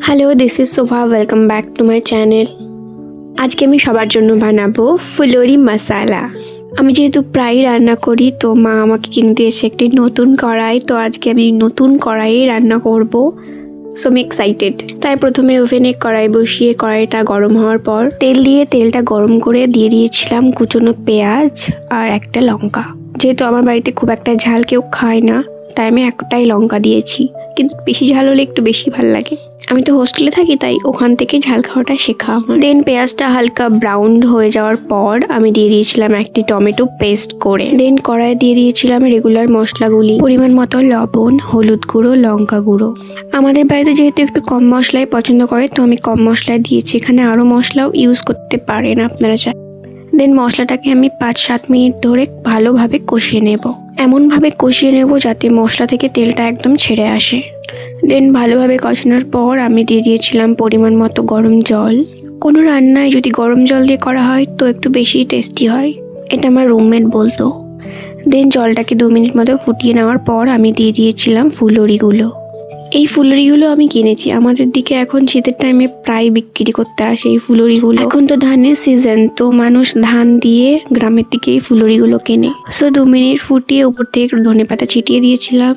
Hello, this is Shobha. Welcome back to my channel. আজকে আমি সবার জন্য বানাবো ফুলরি মশালা। আমি যেহেতু প্রায় রান্না করি, তো মা আমাকে কিনে দিয়েছে একটি নতুন কড়াই। তো আজকে আমি নতুন কড়াইয়ে রান্না করব। সো আমি এক্সাইটেড। তাই প্রথমে ওভেনে কড়াই বসিয়ে কড়াইটা গরম হওয়ার পর তেলটা গরম করে দিয়ে দিয়েছিলাম কুচনো পেঁয়াজ আর একটা লঙ্কা। যেহেতু আমার বাড়িতে খুব একটা ঝাল কেউ খায় না, তাই আমি একটাই লঙ্কা দিয়েছি, কিন্তু বেশি ঝাল হলে একটু বেশি ভালো লাগে। আমি তো হোস্টেলে থাকি, তাই ওখান থেকে ঝাল খাওয়াটা শেখা আমার। দেন পেঁয়াজটা হালকা ব্রাউন হয়ে যাওয়ার পর আমি দিয়ে দিয়েছিলাম একটি টমেটো পেস্ট করে। দেন কড়াইয়ে দিয়ে দিয়েছিলাম রেগুলার মশলাগুলি, পরিমাণ মতো লবণ, হলুদ গুঁড়ো, লঙ্কা গুঁড়ো। আমাদের বাড়িতে যেহেতু একটু কম মশলাই পছন্দ করে, তো আমি কম মশলাই দিয়েছি। এখানে আরও মশলাও ইউজ করতে পারেন আপনারা চাই। দেন মশলাটাকে আমি 5-7 মিনিট ধরে ভালোভাবে কষিয়ে নেব। এমনভাবে কষিয়ে নেব যাতে মশলা থেকে তেলটা একদম ছেড়ে আসে। দেন ভালোভাবে কষানোর পর আমি দিয়ে দিয়েছিলাম পরিমাণ মতো গরম জল। কোনো রান্নায় যদি গরম জল দিয়ে করা হয় তো একটু বেশি টেস্টি হয়, এটা আমার রুমমেট বলতো। দেন জলটাকে 2 মিনিট মতো ফুটিয়ে নেওয়ার পর আমি দিয়ে দিয়েছিলাম ফুলরিগুলো। এই ফুলরিগুলো আমি কিনেছি। আমাদের দিকে এখন শীতের টাইমে প্রায় বিক্রি করতে আসে এই ফুলরিগুলো। এখন তো ধানের সিজন, তো মানুষ ধান দিয়ে গ্রামের দিকে এই ফুলরিগুলো কেনে। সো 2 মিনিট ফুটিয়ে উপর থেকে ধনেপাতা ছিটিয়ে দিয়েছিলাম।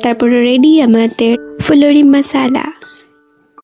তারপরে রেডি আমাদের ফুলরি মশালা।